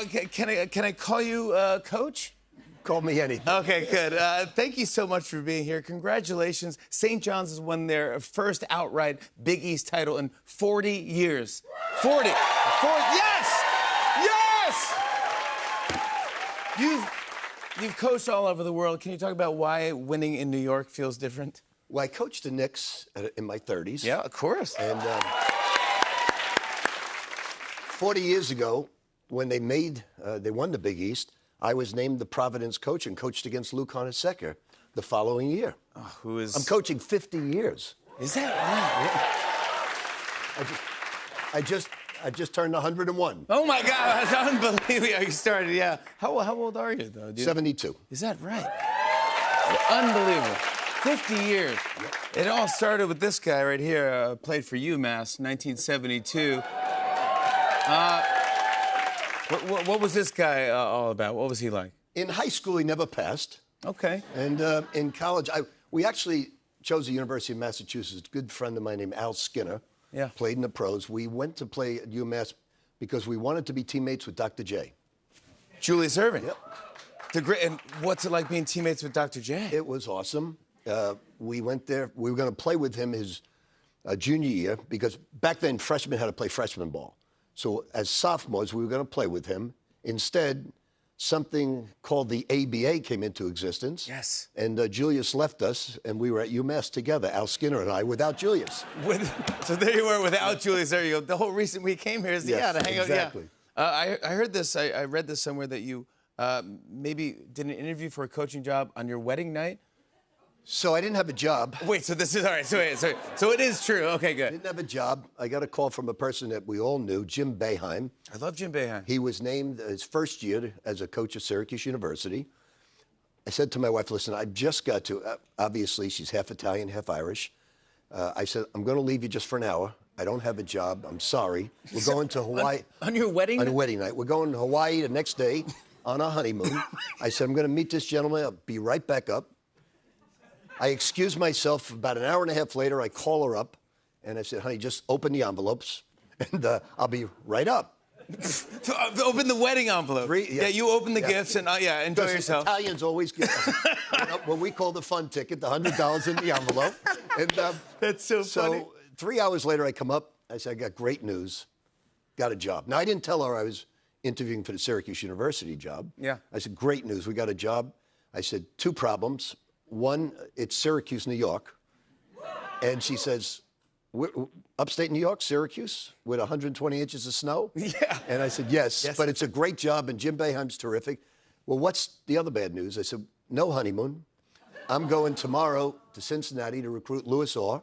Can I call you Coach? Call me anything. Okay, good. Thank you so much for being here. Congratulations. St. John's has won their first outright Big East title in 40 years. 40. Yes! Yes! You've coached all over the world. Can you talk about why winning in New York feels different? Well, I coached the Knicks in my 30s. Yeah, of course. And 40 years ago, when they won the Big East, I was named the Providence coach and coached against Lou Carnesecca the following year. Who is? I'm coaching 50 years. Is that right? Yeah. I just turned 101. Oh my God, that's unbelievable. You started, yeah. How old are you though? 72. Is that right? Unbelievable. 50 years. Yep. It all started with this guy right here. Played for UMass, 1972. What was this guy all about? What was he like? In high school, he never passed. Okay. And in college, we actually chose the University of Massachusetts. A good friend of mine named Al Skinner played in the pros. We went to play at UMass because we wanted to be teammates with Dr. J. Julius Erving. Yep. And what's it like being teammates with Dr. J? It was awesome. We went there. We were going to play with him his junior year because back then freshmen had to play freshman ball. So as sophomores, we were going to play with him. Instead, something called the ABA came into existence. Yes. And Julius left us, and we were at UMass together, Al Skinner and I, without Julius. So there you were without Julius. There you go. The whole reason we came here is to hang out. Exactly. Yeah. I heard this. I read this somewhere that you maybe did an interview for a coaching job on your wedding night. So I didn't have a job. Wait, so this is all right. So it is true. Okay, good. I didn't have a job. I got a call from a person that we all knew, Jim Boeheim. I love Jim Boeheim. He was named his first year as a coach at Syracuse University. I said to my wife, listen, I've just got to, obviously she's half Italian, half Irish. I said, I'm going to leave you just for an hour. I don't have a job. I'm sorry. We're going to Hawaii. On your wedding night? On a wedding night. We're going to Hawaii the next day on our honeymoon. I said, I'm going to meet this gentleman. I'll be right back up. I excused myself. About an hour and a half later, I call her up, and I said, honey, just open the envelopes, and I'll be right up. Open the wedding envelope. Yeah, you open the gifts, and enjoy yourself. Italians always get what we call the fun ticket, the $100 in the envelope. And, that's so funny. So 3 hours later, I come up. I said, I got great news. Got a job. Now, I didn't tell her I was interviewing for the Syracuse University job. Yeah. I said, great news. We got a job. I said, 2 problems. One, it's Syracuse, New York. And she says, upstate New York, Syracuse, with 120 inches of snow? Yeah. And I said, yes, but it's a great job, and Jim Boeheim's terrific. Well, what's the other bad news? I said, no honeymoon. I'm going tomorrow to Cincinnati to recruit Louis Orr.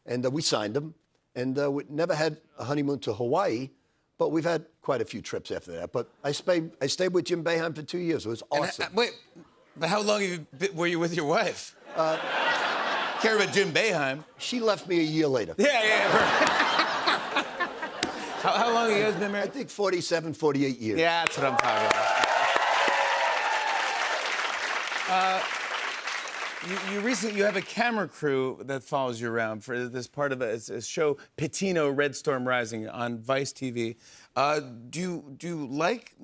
And we signed him. And we never had a honeymoon to Hawaii, but we've had quite a few trips after that. But I stayed with Jim Boeheim for 2 years. It was awesome. Wait. But how long were you with your wife? Care about Jim Boeheim. She left me a year later. Yeah. How long have you guys been married? I think 47, 48 years. Yeah, that's what I'm talking about. You have a camera crew that follows you around for this part of a show, Pitino Red Storm Rising on Vice TV. Do you like...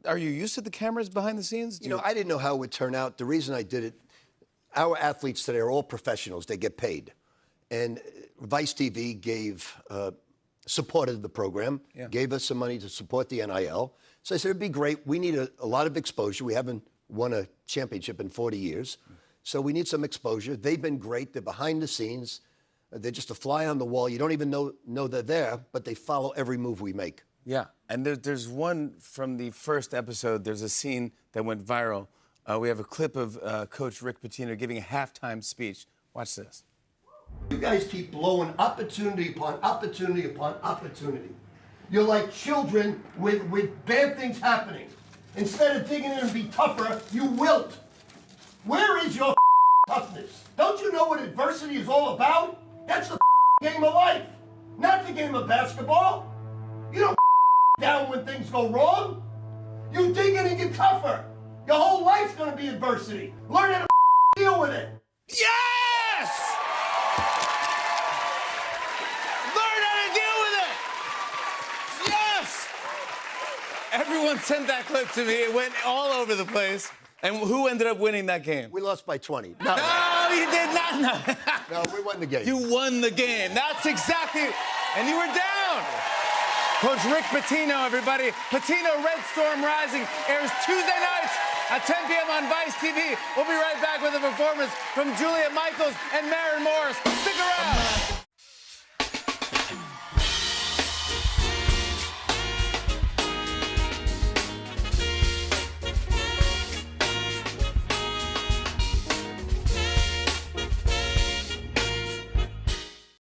Are you used to the cameras behind the scenes? You know, I didn't know how it would turn out. The reason I did it, our athletes today are all professionals. They get paid. And Vice TV supported the program, gave us some money to support the NIL. So I said, it'd be great. We need a lot of exposure. We haven't won a championship in 40 years. So we need some exposure. They've been great. They're behind the scenes. They're just a fly on the wall. You don't even know they're there, but they follow every move we make. Yeah, and there's one from the first episode. There's a scene that went viral. We have a clip of Coach Rick Pitino giving a halftime speech. Watch this. You guys keep blowing opportunity upon opportunity upon opportunity. You're like children with bad things happening. Instead of digging in and be tougher, you wilt. Where is your toughness? Don't you know what adversity is all about? That's the game of life, not the game of basketball. You don't down when things go wrong. You dig in and get tougher. Your whole life's gonna be adversity. Learn how to deal with it. Yes! Learn how to deal with it! Yes! Everyone sent that clip to me. It went all over the place. And who ended up winning that game? We lost by 20. No, No, you did not. no, we won the game. You won the game. That's exactly. And you were down. Coach Rick Pitino, everybody. Pitino Red Storm Rising airs Tuesday nights at 10 p.m. on Vice TV. We'll be right back with a performance from Julia Michaels and Maren Morris. Stick around.